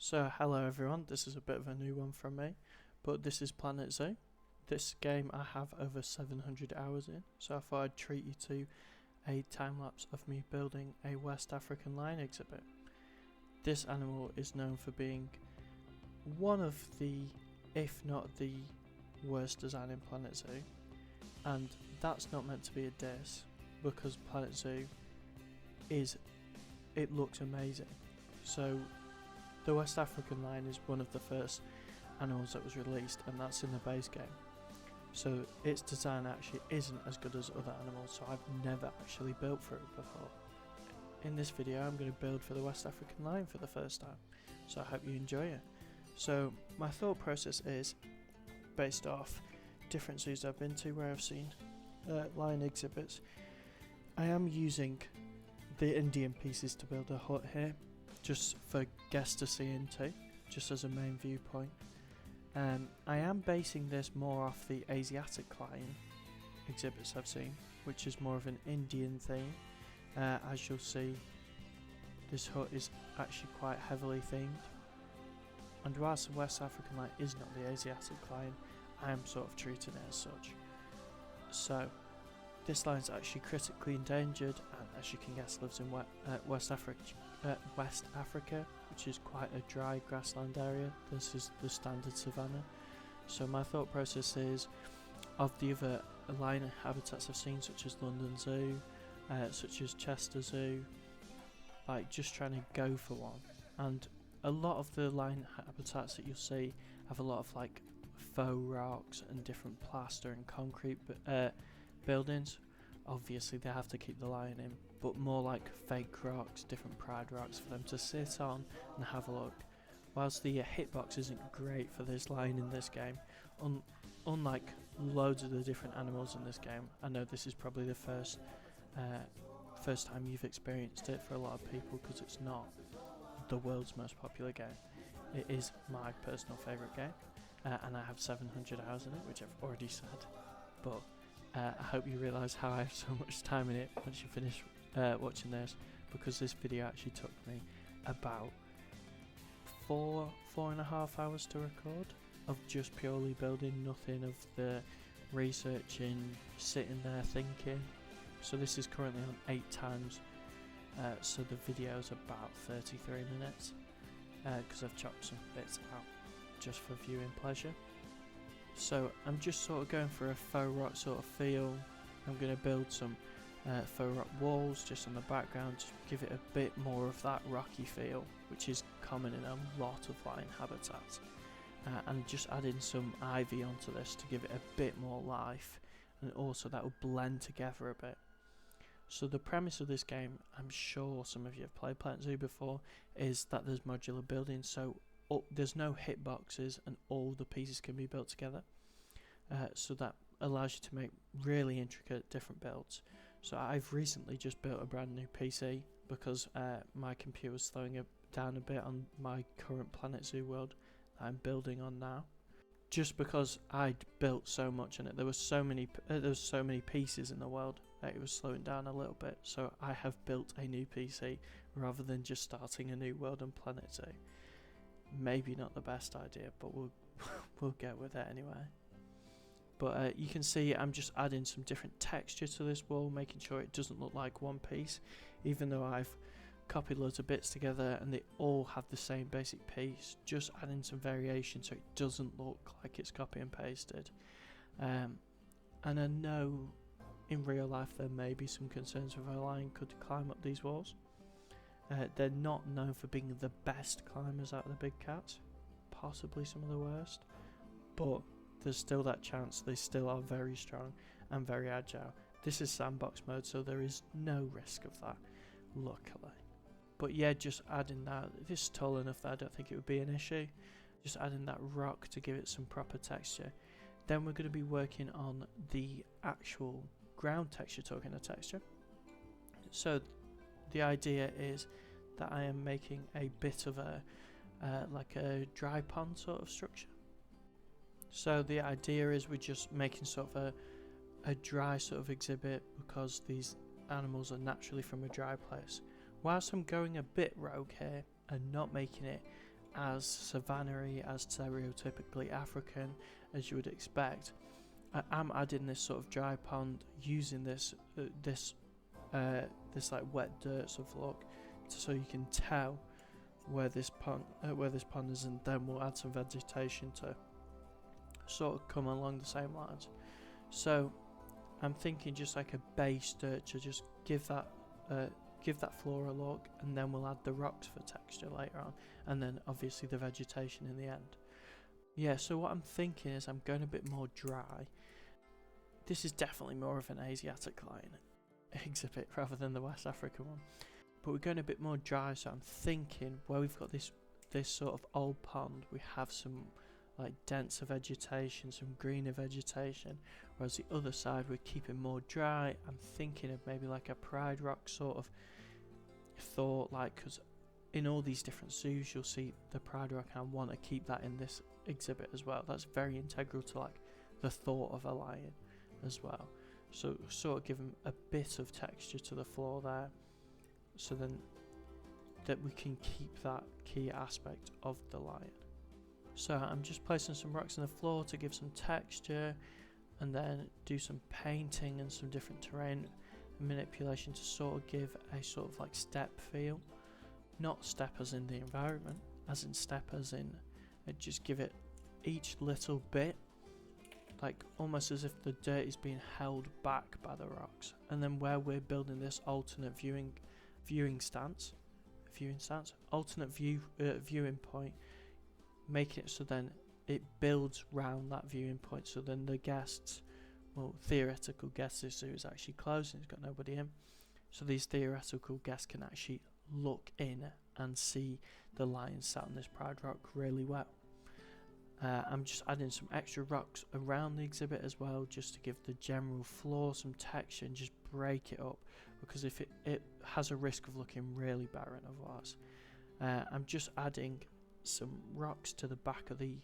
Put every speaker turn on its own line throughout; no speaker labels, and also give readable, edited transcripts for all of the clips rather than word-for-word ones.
So hello everyone, this is a bit of a new one from me, but this is Planet Zoo. This game I have over 700 hours in, so I thought I'd treat you to a time lapse of me building a West African lion exhibit. This animal is known for being one of the, if not the worst design in Planet Zoo, and that's not meant to be a diss, because Planet Zoo it looks amazing. So the West African lion is one of the first animals that was released, and that's in the base game. So its design actually isn't as good as other animals, so I've never actually built for it before. In this video I'm going to build for the West African lion for the first time, so I hope you enjoy it. So my thought process is based off different zoos I've been to where I've seen lion exhibits. I am using the Indian pieces to build a hut here, just for guests to see into, just as a main viewpoint. I am basing this more off the Asiatic lion exhibits I've seen, which is more of an Indian theme. As you'll see, this hut is actually quite heavily themed, and whilst the West African lion is not the Asiatic lion, I am sort of treating it as such. So this lion is actually critically endangered, and as you can guess lives in West Africa, which is quite a dry grassland area. This is the standard savanna. So my thought process is, of the other lion habitats I've seen, such as London Zoo, such as Chester Zoo, like just trying to go for one. And a lot of the lion habitats that you'll see have a lot of like faux rocks and different plaster and concrete buildings. Obviously they have to keep the lion in, but more like fake rocks, different pride rocks for them to sit on and have a look. Whilst the hitbox isn't great for this lion in this game, unlike loads of the different animals in this game, I know this is probably the first time you've experienced it for a lot of people, because it's not the world's most popular game. It is my personal favourite game, and I have 700 hours in it, which I've already said, but I hope you realise how I have so much time in it once you finish watching this, because this video actually took me about 4.5 hours to record, of just purely building, nothing of the researching, sitting there thinking. So this is currently on 8 times, so the video is about 33 minutes, because I've chopped some bits out just for viewing pleasure. So I'm just sort of going for a faux rock sort of feel. I'm going to build some faux rock walls just on the background, to give it a bit more of that rocky feel, which is common in a lot of lion habitats. And just adding some ivy onto this to give it a bit more life, and also that will blend together a bit. So the premise of this game, I'm sure some of you have played Planet Zoo before, is that there's modular buildings, so there's no hitboxes and all the pieces can be built together. So that allows you to make really intricate different builds. So I've recently just built a brand new PC because my computer was slowing down a bit on my current Planet Zoo world that I'm building on now. Just because I'd built so much in it, there was so many pieces in the world that it was slowing down a little bit. So I have built a new PC rather than just starting a new world on Planet Zoo. Maybe not the best idea, but we'll get with it anyway. But you can see I'm just adding some different texture to this wall, making sure it doesn't look like one piece, even though I've copied loads of bits together and they all have the same basic piece, just adding some variation so it doesn't look like it's copy and pasted. And I know in real life there may be some concerns with a lion could climb up these walls. They're not known for being the best climbers out of the big cats, possibly some of the worst, but there's still that chance. They still are very strong and very agile. This is sandbox mode, so there is no risk of that, luckily. But yeah, just adding that, this is tall enough that I don't think it would be an issue. Just adding that rock to give it some proper texture. Then we're going to be working on the actual ground texture, talking of texture. So the idea is that I am making a bit of a like a dry pond sort of structure. So the idea is we're just making sort of a dry sort of exhibit, because these animals are naturally from a dry place. Whilst I'm going a bit rogue here and not making it as savannah-y, as stereotypically African as you would expect. I am adding this sort of dry pond using this like wet dirt sort of look, so you can tell where this pond is, and then we'll add some vegetation to sort of come along the same lines. So I'm thinking just like a base dirt to just give that floor a look, and then we'll add the rocks for texture later on, and then obviously the vegetation in the end. Yeah, so what I'm thinking is I'm going a bit more dry. This is definitely more of an Asiatic lion exhibit rather than the West African one, but we're going a bit more dry, so I'm thinking where we've got this sort of old pond, we have some like denser vegetation, some greener vegetation, whereas the other side we're keeping more dry. I'm thinking of maybe like a Pride Rock sort of thought, like, because in all these different zoos you'll see the Pride Rock, and I want to keep that in this exhibit as well. That's very integral to like the thought of a lion as well, so sort of give them a bit of texture to the floor there, so then that we can keep that key aspect of the lion. So I'm just placing some rocks on the floor to give some texture, and then do some painting and some different terrain manipulation to sort of give a sort of like step feel. Not step as in the environment, as in step as in just give it each little bit, like almost as if the dirt is being held back by the rocks. And then where we're building this alternate viewing point, making it so then it builds round that viewing point, so then the guests, well, theoretical guests, this zoo is actually closed and it's got nobody in, so these theoretical guests can actually look in and see the lion sat on this Pride Rock really well. I'm just adding some extra rocks around the exhibit as well, just to give the general floor some texture and just break it up, because if it has a risk of looking really barren otherwise. I'm just adding some rocks to the back of the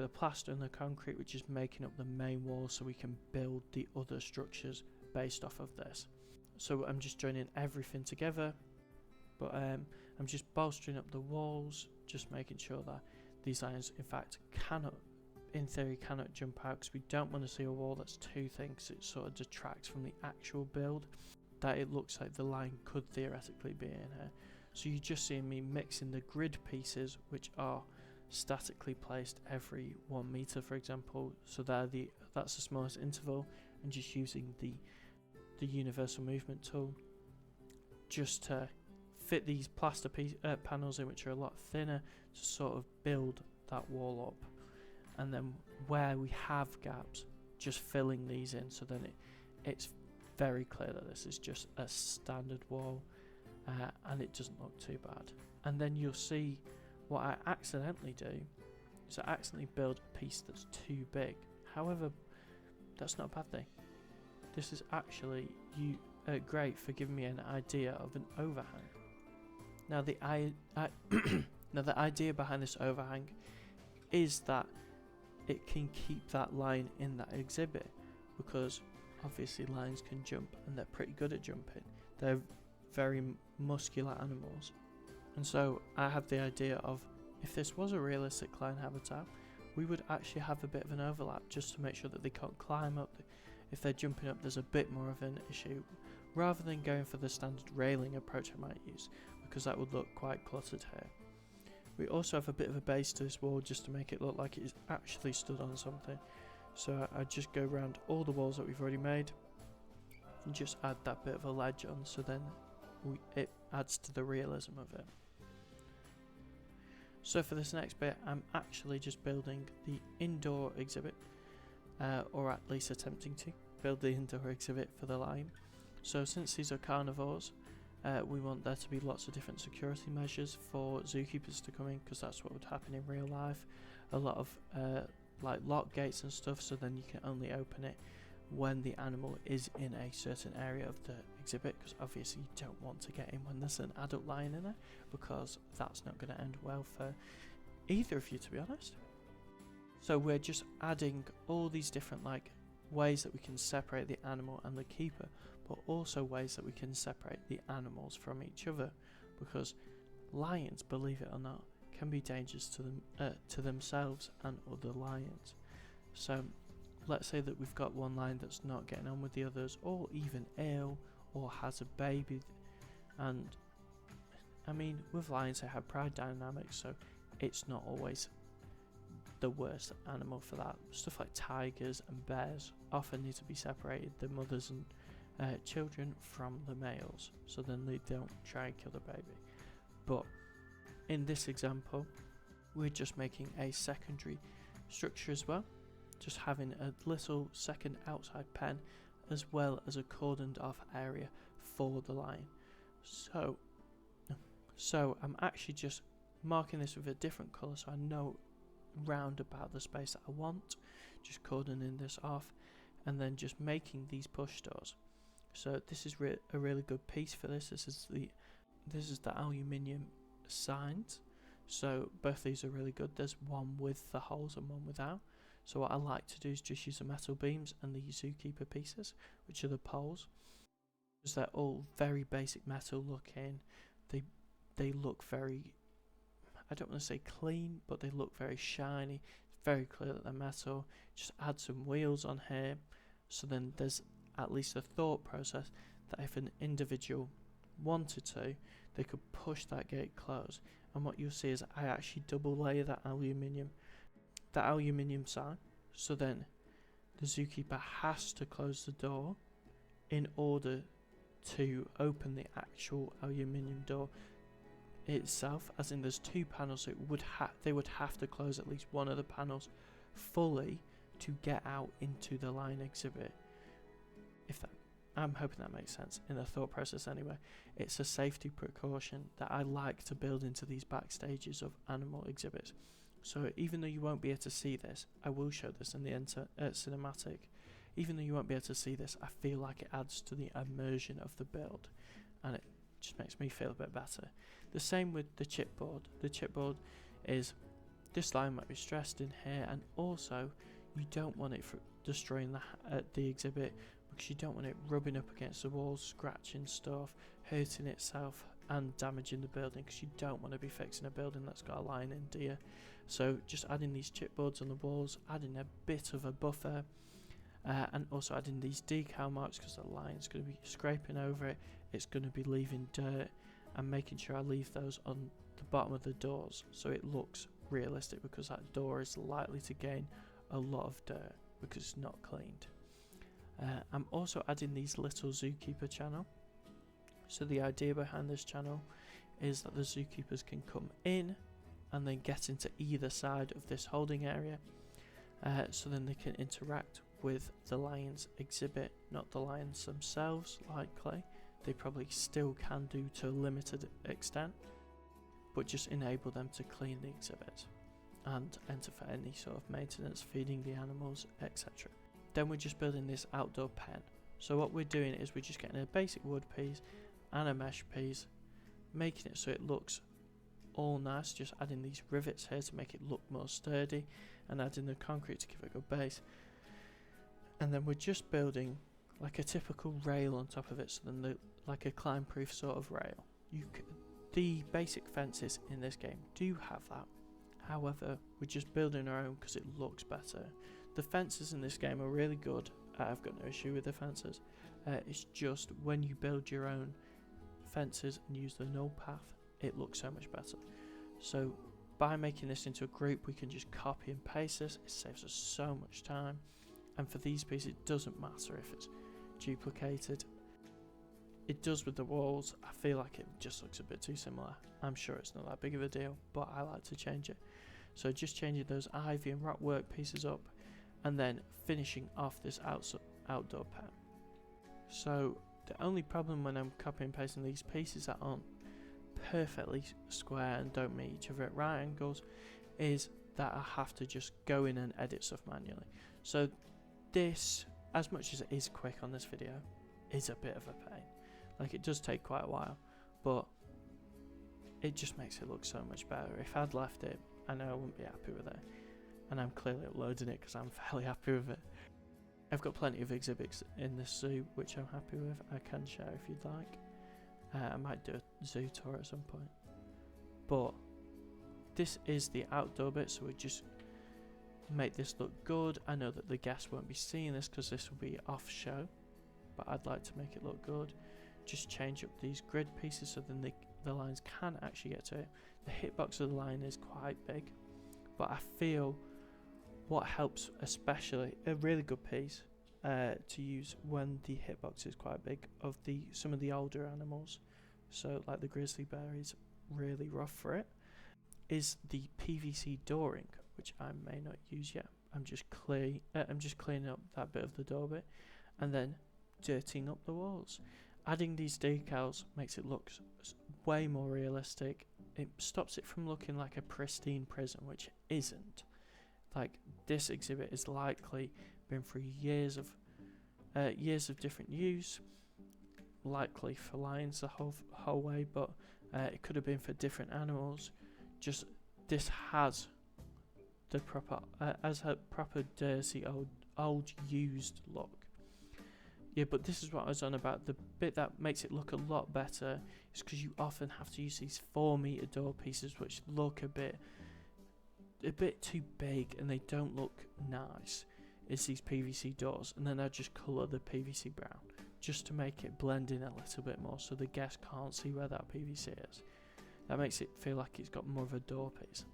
plaster and the concrete, which is making up the main wall, so we can build the other structures based off of this. So I'm just joining everything together, but I'm just bolstering up the walls, just making sure that these lions in fact in theory cannot jump out, because we don't want to see a wall that's too thin, because it sort of detracts from the actual build, that it looks like the lion could theoretically be in here. So you're just seeing me mixing the grid pieces, which are statically placed every 1 meter, for example, so that's the smallest interval, and just using the universal movement tool just to fit these plaster panels in, which are a lot thinner, to sort of build that wall up. And then where we have gaps, just filling these in, so then it's very clear that this is just a standard wall, and it doesn't look too bad. And then you'll see what I accidentally do is I accidentally build a piece that's too big. However, that's not a bad thing. This is actually great for giving me an idea of an overhang. Now the idea behind this overhang is that it can keep that lion in that exhibit, because obviously lions can jump and they're pretty good at jumping. They're very muscular animals, and so I have the idea of, if this was a realistic lion habitat, we would actually have a bit of an overlap, just to make sure that they can't climb up. If they're jumping up, there's a bit more of an issue, rather than going for the standard railing approach I might use, because that would look quite cluttered here. We also have a bit of a base to this wall, just to make it look like it is actually stood on something. So I just go around all the walls that we've already made and just add that bit of a ledge on, so then it adds to the realism of it. So for this next bit, I'm actually just building the indoor exhibit, or at least attempting to build the indoor exhibit for the lion. So since these are carnivores, we want there to be lots of different security measures for zookeepers to come in, because that's what would happen in real life. A lot of like lock gates and stuff, so then you can only open it when the animal is in a certain area of the exhibit, because obviously you don't want to get in when there's an adult lion in there, because that's not going to end well for either of you, to be honest. So we're just adding all these different like ways that we can separate the animal and the keeper, but also ways that we can separate the animals from each other, because lions, believe it or not, can be dangerous to them, to themselves and other lions. So let's say that we've got one lion that's not getting on with the others, or even ill, or has a baby, and I mean, with lions they have pride dynamics, so it's not always the worst animal for that. Stuff like tigers and bears often need to be separated, the mothers and children from the males, so then they don't try and kill the baby. But in this example, we're just making a secondary structure as well, just having a little second outside pen as well as a cordoned off area for the lion. So I'm actually just marking this with a different colour so I know round about the space that I want, just cordoning this off, and then just making these push doors. So this is a really good piece for this. This is the aluminium signs, so both these are really good. There's one with the holes and one without. So what I like to do is just use the metal beams and the zookeeper pieces, which are the poles, because they're all very basic metal looking. They look very, I don't want to say clean, but they look very shiny. It's very clear that they're metal. Just add some wheels on here, so then there's at least a thought process that if an individual wanted to, they could push that gate closed. And what you'll see is I actually double layer that aluminium sign, so then the zookeeper has to close the door in order to open the actual aluminium door itself, as in there's two panels, so they would have to close at least one of the panels fully to get out into the lion exhibit. I'm hoping that makes sense in the thought process anyway. It's a safety precaution that I like to build into these backstages of animal exhibits. So even though you won't be able to see this, I will show this in the cinematic. Even though you won't be able to see this, I feel like it adds to the immersion of the build, and it just makes me feel a bit better. The same with the chipboard. The chipboard is, this line might be stressed in here, and also you don't want it destroying the exhibit, because you don't want it rubbing up against the walls, scratching stuff, hurting itself and damaging the building, because you don't want to be fixing a building that's got a lion in, do you? So just adding these chipboards on the walls, adding a bit of a buffer, and also adding these decal marks, because the lion's going to be scraping over it, it's going to be leaving dirt, and making sure I leave those on the bottom of the doors so it looks realistic, because that door is likely to gain a lot of dirt because it's not cleaned. I'm also adding these little zookeeper channel. So the idea behind this channel is that the zookeepers can come in and then get into either side of this holding area, so then they can interact with the lions exhibit, not the lions themselves likely. They probably still can do to a limited extent, but just enable them to clean the exhibit and enter for any sort of maintenance, feeding the animals, etc. Then we're just building this outdoor pen. So what we're doing is we're just getting a basic wood piece and a mesh piece, making it so it looks all nice, just adding these rivets here to make it look more sturdy, and adding the concrete to give it a good base. And then we're just building like a typical rail on top of it, so then like a climb proof sort of rail. The basic fences in this game do have that, however we're just building our own because it looks better. The fences in this game are really good. I've got no issue with the fences. It's just when you build your own fences and use the null path, it looks so much better. So by making this into a group, we can just copy and paste this. It saves us so much time. And for these pieces, it doesn't matter if it's duplicated. It does with the walls. I feel like it just looks a bit too similar. I'm sure it's not that big of a deal, but I like to change it. So just changing those ivy and rock work pieces up, and then finishing off this outdoor pen. So the only problem when I'm copying and pasting these pieces that aren't perfectly square and don't meet each other at right angles is that I have to just go in and edit stuff manually. So this, as much as it is quick on this video, is a bit of a pain. Like, it does take quite a while, but it just makes it look so much better. If I'd left it, I know I wouldn't be happy with it, and I'm clearly uploading it because I'm fairly happy with it. I've got plenty of exhibits in this zoo which I'm happy with. I can share if you'd like. I might do a zoo tour at some point, but this is the outdoor bit, so we just make this look good. I know that the guests won't be seeing this because this will be off show, but I'd like to make it look good. Just change up these grid pieces so then the lines can actually get to it. The hitbox of the line is quite big, but I feel what helps, especially a really good piece to use when the hitbox is quite big of some of the older animals, so like the grizzly bear is really rough for it, is the PVC dooring, which I may not use yet. I'm just cleaning up that bit of the door bit and then dirtying up the walls. Adding these decals makes it look way more realistic. It stops it from looking like a pristine prison, which it isn't. Like, this exhibit is likely been through years of different use, likely for lions the whole way, but it could have been for different animals. Just this has the proper dirty old used look. Yeah, but this is what I was on about. The bit that makes it look a lot better is because you often have to use these 4-meter door pieces, which look a bit too big and they don't look nice. It's these PVC doors, and then I just colour the PVC brown just to make it blend in a little bit more, so the guest can't see where that PVC is. That makes it feel like it's got more of a door piece.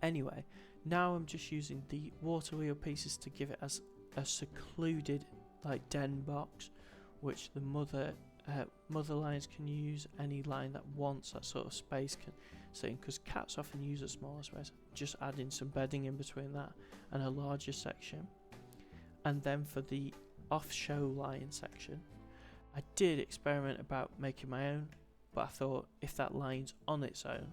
Anyway, now I'm just using the water wheel pieces to give it as a secluded like den box, which the mother lions can use. Any lion that wants that sort of space can sit in, because cats often use a smaller space. Just adding some bedding in between that and a larger section. And then for the off-show lion section, I did experiment about making my own, but I thought if that lion's on its own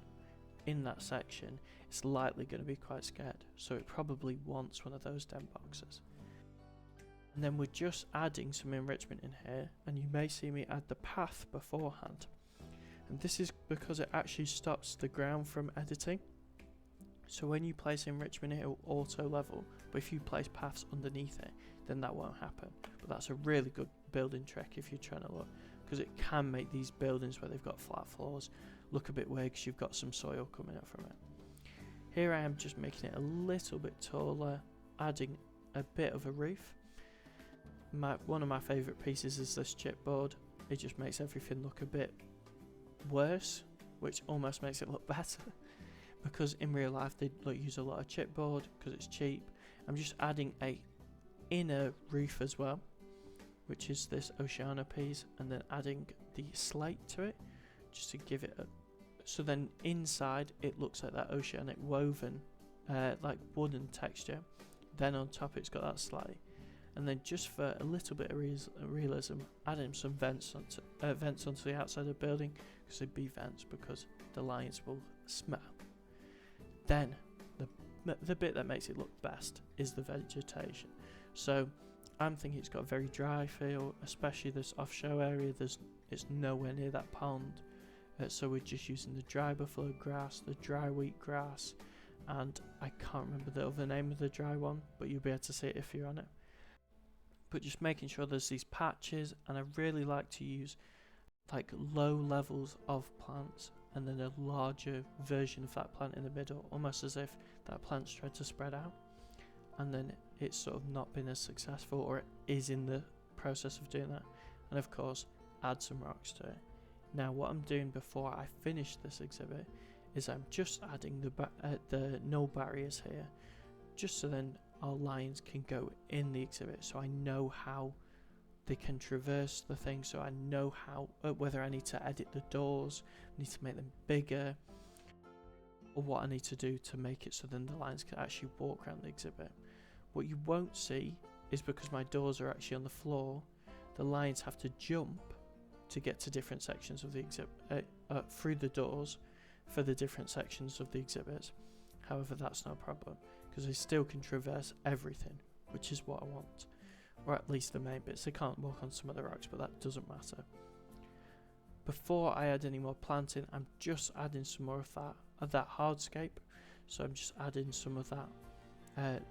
in that section, it's likely going to be quite scared, so it probably wants one of those den boxes. And then we're just adding some enrichment in here, and you may see me add the path beforehand. And this is because it actually stops the ground from editing. So when you place enrichment, it will auto level, but if you place paths underneath it, then that won't happen. But that's a really good building trick if you're trying to look, because it can make these buildings where they've got flat floors look a bit weird because you've got some soil coming up from it. Here I am just making it a little bit taller, adding a bit of a roof. One of my favourite pieces is this chipboard. It just makes everything look a bit worse, which almost makes it look better, because in real life they use a lot of chipboard because it's cheap. I'm just adding a inner roof as well, which is this Oceania piece, and then adding the slate to it just to give it so then inside it looks like that oceanic woven like wooden texture. Then on top it's got that slate. And then just for a little bit of realism, adding some vents onto the outside of the building, because they'd be vents because the lions will smell. Then the bit that makes it look best is the vegetation. So I'm thinking it's got a very dry feel, especially this off-show area. It's nowhere near that pond, so we're just using the dry buffalo grass, the dry wheat grass, and I can't remember the other name of the dry one, but you'll be able to see it if you're on it. But just making sure there's these patches, and I really like to use like low levels of plants and then a larger version of that plant in the middle, almost as if that plant's tried to spread out and then it's sort of not been as successful, or it is in the process of doing that. And of course add some rocks to it. Now what I'm doing before I finish this exhibit is I'm just adding the null barriers here, just so then our lions can go in the exhibit, so I know how they can traverse the thing, so I know how whether I need to edit the doors, need to make them bigger, or what I need to do to make it so then the lions can actually walk around the exhibit. What you won't see is, because my doors are actually on the floor, the lions have to jump to get to different sections of the exhibit through the doors for the different sections of the exhibits. However, that's no problem, because they still can traverse everything, which is what I want, or at least the main bits. They can't walk on some of the rocks, but that doesn't matter. Before I add any more planting, I'm just adding some more of that hardscape. So I'm just adding some of that,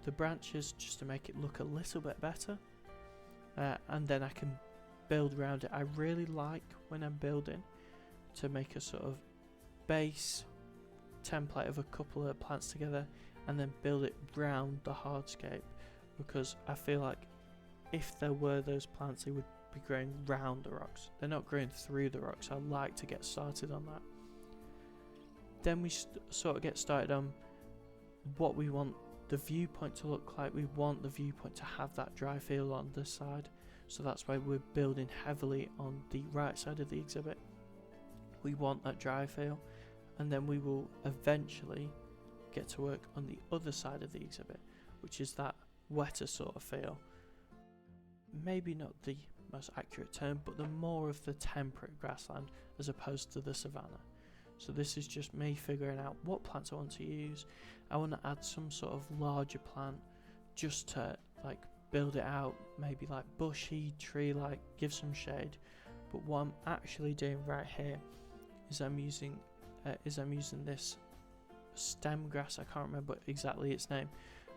the branches, just to make it look a little bit better, and then I can build around it. I really like when I'm building to make a sort of base template of a couple of plants together and then build it round the hardscape, because I feel like if there were those plants, they would be growing round the rocks. They're not growing through the rocks. I like to get started on that. Then we sort of get started on what we want the viewpoint to look like. We want the viewpoint to have that dry feel on this side, so that's why we're building heavily on the right side of the exhibit. We want that dry feel, and then we will eventually get to work on the other side of the exhibit, which is that wetter sort of feel. Maybe not the most accurate term, but the more of the temperate grassland as opposed to the savanna. So this is just me figuring out what plants I want to use. I want to add some sort of larger plant just to like build it out, maybe like bushy, tree-like, give some shade. But what I'm actually doing right here is I'm using this stem grass. I can't remember exactly its name,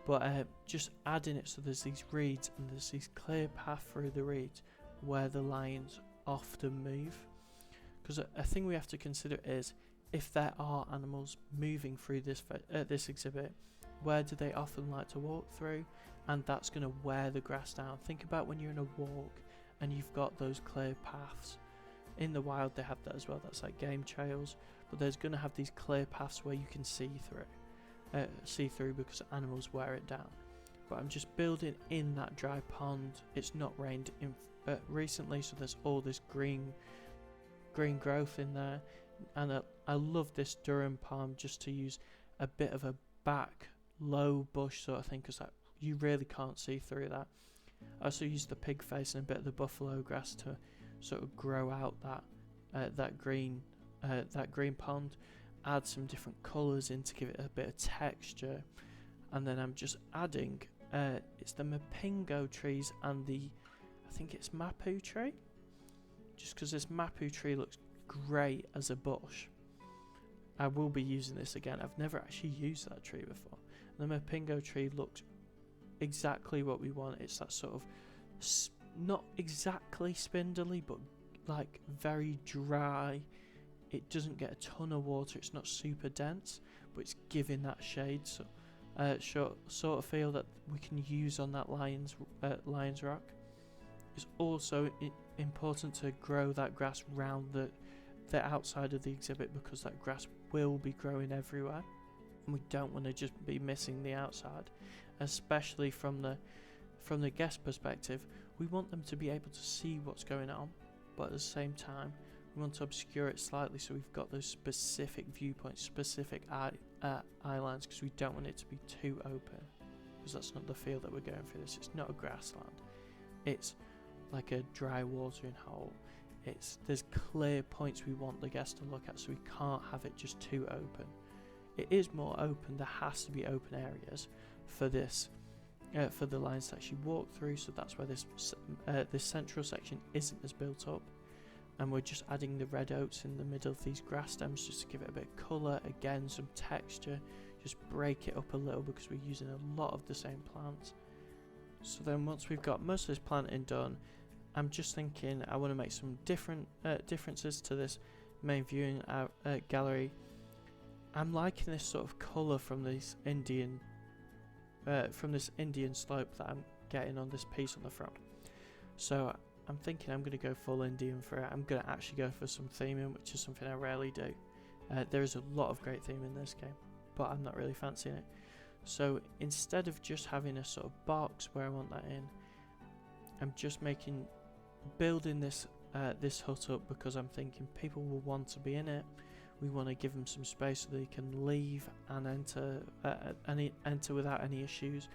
but just adding it so there's these reeds and there's these clear path through the reeds where the lions often move. Because a thing we have to consider is, if there are animals moving through this exhibit, where do they often like to walk through? And that's going to wear the grass down. Think about when you're in a walk and you've got those clear paths. In the wild they have that as well, that's like game trails, but there's going to have these clear paths where you can see through because animals wear it down. But I'm just building in that dry pond. It's not rained in recently, so there's all this green growth in there, and I love this Durham palm just to use a bit of a back low bush sort of thing, because you really can't see through that. I also use the pig face and a bit of the buffalo grass to sort of grow out that green pond, add some different colours in to give it a bit of texture, and then I'm just adding it's the Mapingo trees and I think it's Mapu tree, just because this Mapu tree looks great as a bush. I will be using this again. I've never actually used that tree before. The Mapingo tree looks exactly what we want. It's that sort of not exactly spindly, but like very dry. It doesn't get a ton of water. It's not super dense, but it's giving that shade. So sort of feel that we can use on that Lion's Rock. It's also important to grow that grass round the outside of the exhibit, because that grass will be growing everywhere, and we don't want to just be missing the outside, especially from the guest perspective. We want them to be able to see what's going on, but at the same time we want to obscure it slightly so we've got those specific viewpoints, specific eye lines, because we don't want it to be too open, because that's not the feel that we're going for this. It's not a grassland, it's like a dry watering hole. There's clear points we want the guest to look at, so we can't have it just too open. It is more open. There has to be open areas for this, for the lions to actually walk through. So that's why this central section isn't as built up, and we're just adding the red oaks in the middle of these grass stems just to give it a bit of colour, again some texture, just break it up a little because we're using a lot of the same plants. So then once we've got most of this planting done, I'm just thinking I want to make some differences to this main viewing gallery. I'm liking this sort of colour from this Indian slope that I'm getting on this piece on the front. So I'm thinking I'm going to go full Indian for it. I'm going to actually go for some theming, which is something I rarely do. There is a lot of great theme in this game, but I'm not really fancying it. So instead of just having a sort of box where I want that in, I'm just building this hut up, because I'm thinking people will want to be in it. We want to give them some space so they can leave and enter without any issues.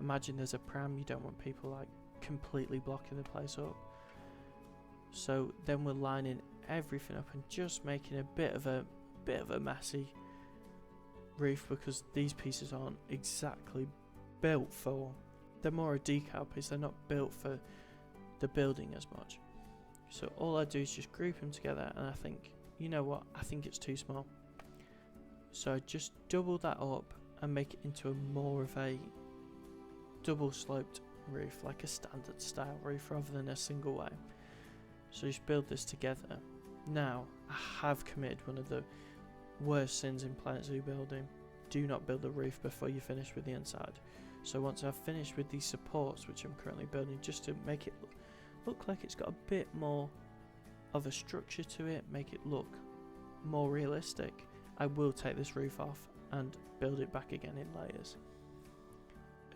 Imagine there's a pram, you don't want people like completely blocking the place up. So then we're lining everything up and just making a bit of a messy roof, because these pieces aren't exactly built for, they're more a decal piece, they're not built for the building as much. So all I do is just group them together, and I think, you know what, I think it's too small. So I just double that up and make it into a more of a double sloped roof, like a standard style roof rather than a single way. So just build this together. Now I have committed worst sins in Planet Zoo building: do not build the roof before you finish with the inside. So once I've finished with these supports, which I'm currently building, just to make it look like it's got a bit more of a structure to it, make it look more realistic, I will take this roof off and build it back again in layers.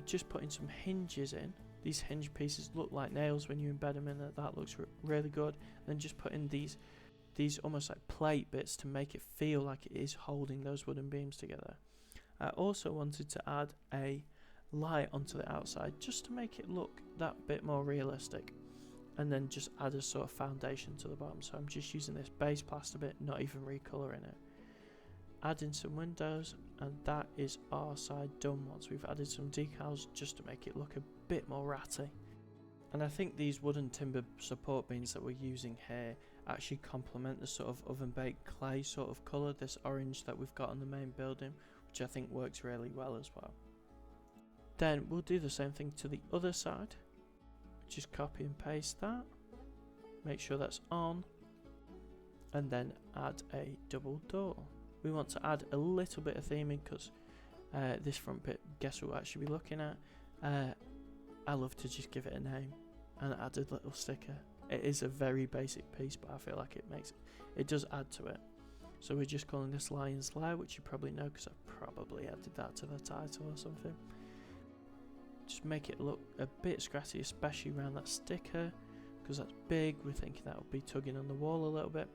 Just putting some hinges in. These hinge pieces look like nails when you embed them in. That looks really good. And then just putting these almost like plate bits to make it feel like it is holding those wooden beams together. I also wanted to add a light onto the outside just to make it look that bit more realistic, and then just add a sort of foundation to the bottom. So I'm just using this base plaster bit, not even recoloring it. Adding some windows, and that is our side done. Once we've added some decals just to make it look a bit more ratty. And I think these wooden timber support beams that we're using here actually complement the sort of oven baked clay sort of colour, this orange that we've got on the main building, which I think works really well as well. Then we'll do the same thing to the other side. Just copy and paste that, make sure that's on, and then add a double door. We want to add a little bit of theming because this front bit, guess what we'll actually be looking at. I love to just give it a name and add a little sticker. It is a very basic piece, but I feel like it does add to it. So we're just calling this Lion's Lair, which you probably know because I probably added that to the title or something. Just make it look a bit scratchy, especially around that sticker, because that's big. We're thinking that will be tugging on the wall a little bit.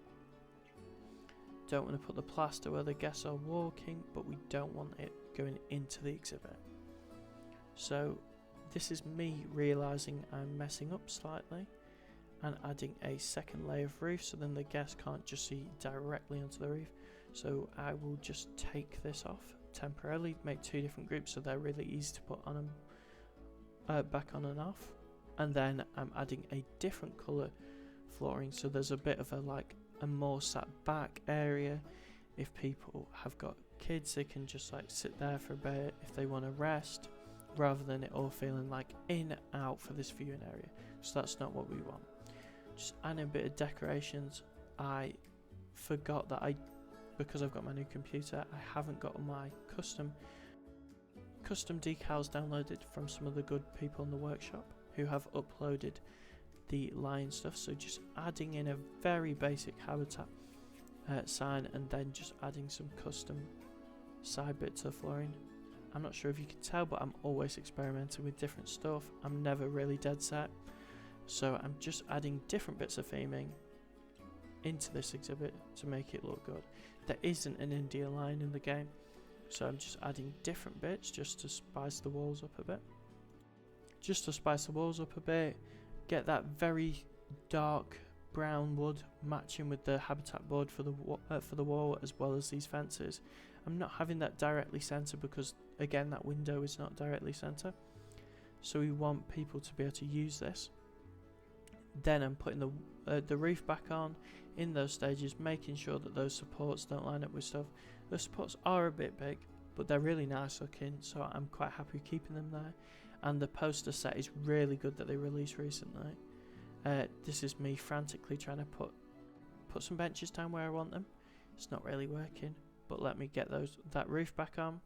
Don't want to put the plaster where the guests are walking, but we don't want it going into the exhibit. So this is me realising I'm messing up slightly and adding a second layer of roof, so then the guests can't just see directly onto the roof. So I will just take this off temporarily, make two different groups so they're really easy to put on them. Back on and off, and then I'm adding a different colour flooring, so there's a bit of a more sat back area. If people have got kids, they can just like sit there for a bit if they want to rest, rather than it all feeling like in out for this viewing area. So that's not what we want. Just adding a bit of decorations. I forgot that because I've got my new computer, I haven't got my custom decals downloaded from some of the good people in the workshop who have uploaded the lion stuff. So just adding in a very basic habitat sign, and then just adding some custom side bits to the flooring. I'm not sure if you can tell, but I'm always experimenting with different stuff. I'm never really dead set, so I'm just adding different bits of theming into this exhibit to make it look good. There isn't an India lion in the game, so I'm just adding different bits just to spice the walls up a bit. Get that very dark brown wood matching with the habitat board for the wall, as well as these fences. I'm not having that directly centered because again that window is not directly center, so we want people to be able to use this. Then I'm putting the roof back on in those stages, making sure that those supports don't line up with stuff. The supports are a bit big, but they're really nice looking, so I'm quite happy keeping them there. And the poster set is really good that they released recently. This is me frantically trying to put some benches down where I want them. It's not really working, but let me get that roof back on.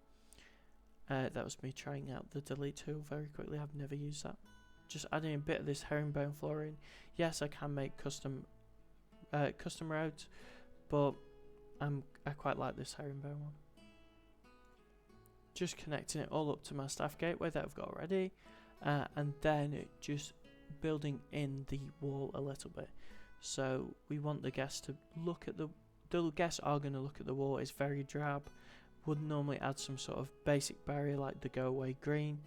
That was me trying out the delete tool very quickly. I've never used that. Just adding a bit of this herringbone flooring. Yes, I can make custom roads, but I quite like this herringbone one. Just connecting it all up to my staff gateway that I've got already, and then just building in the wall a little bit. So we want the guests to look at the guests are going to look at the wall. It's very drab. Would normally add some sort of basic barrier like the go away green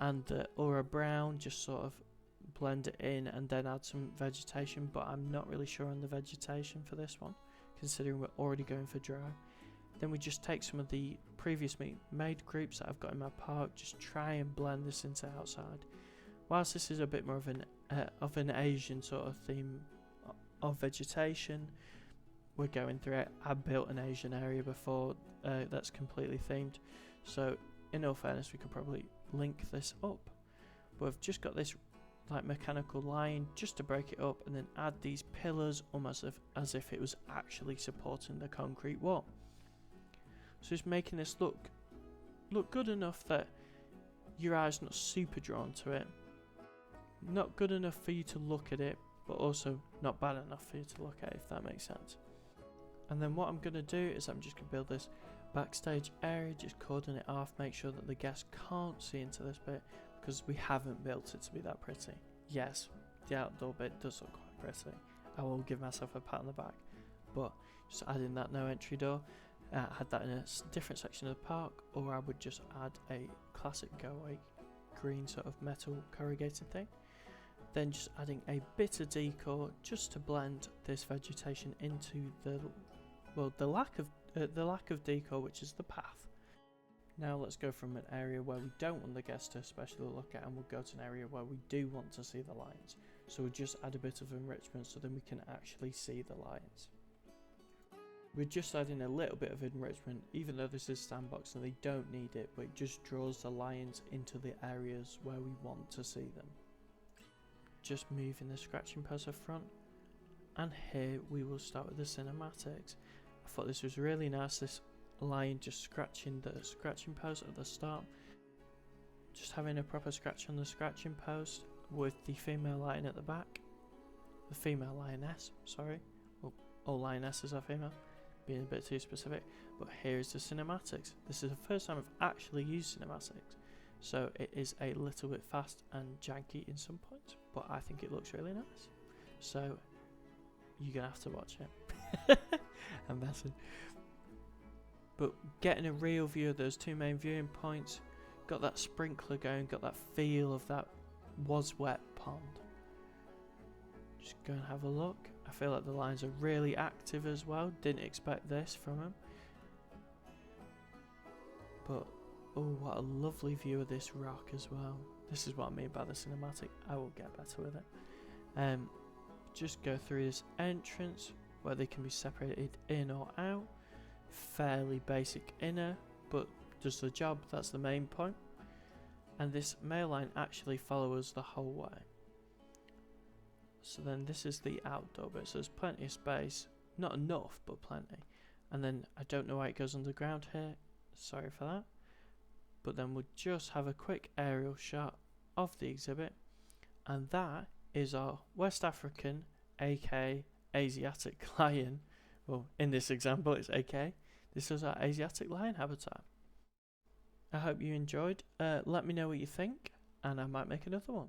and the aura brown, just sort of blend it in, and then add some vegetation, but I'm not really sure on the vegetation for this one, considering we're already going for dry. Then we just take some of the previously made groups that I've got in my park, just try and blend this into outside. Whilst this is a bit more of an Asian sort of theme of vegetation, we're going through it. I built an Asian area before that's completely themed, so in all fairness we could probably link this up, but I've just got this like mechanical line just to break it up, and then add these pillars almost as if it was actually supporting the concrete wall. So it's making this look good enough that your eye's not super drawn to it. Not good enough for you to look at it, but also not bad enough for you to look at, if that makes sense. And then what I'm going to do is I'm just going to build this backstage area, just cordon it off, make sure that the guests can't see into this bit, because we haven't built it to be that pretty. Yes, the outdoor bit does look quite pretty. I will give myself a pat on the back, but just adding that no entry door, had that in a different section of the park, or I would just add a classic go away green sort of metal corrugated thing. Then just adding a bit of decor just to blend this vegetation into the lack of decor, which is the path. Now let's go from an area where we don't want the guests to especially look at, and we'll go to an area where we do want to see the lions. So we'll just add a bit of enrichment so then we can actually see the lions. We're just adding a little bit of enrichment, even though this is sandbox and they don't need it, but it just draws the lions into the areas where we want to see them. Just moving the scratching post up front, and here we will start with the cinematics. I thought this was really nice, this lion just scratching the scratching post at the start, just having a proper scratch on the scratching post with the female lion at the back, the female lioness, sorry, well, all lionesses are female, being a bit too specific, but here is the cinematics. This is the first time I've actually used cinematics, so it is a little bit fast and janky in some points, but I think it looks really nice, so you're gonna have to watch it. I'm messing. But getting a real view of those two main viewing points, got that sprinkler going, got that feel of that was wet pond. Just go and have a look. I feel like the lions are really active as well, didn't expect this from them. But oh, what a lovely view of this rock as well. This is what I mean by the cinematic. I will get better with it. Just go through this entrance where they can be separated in or out. Fairly basic inner, but does the job, that's the main point. And this male line actually follows the whole way. So then this is the outdoor bit, so there's plenty of space, not enough but plenty. And then I don't know why it goes underground here, sorry for that. But then we'll just have a quick aerial shot of the exhibit, and that is our West African aka Asiatic lion. Well, in this example it's aka. This is our Asiatic lion habitat. I hope you enjoyed. Let me know what you think, and I might make another one.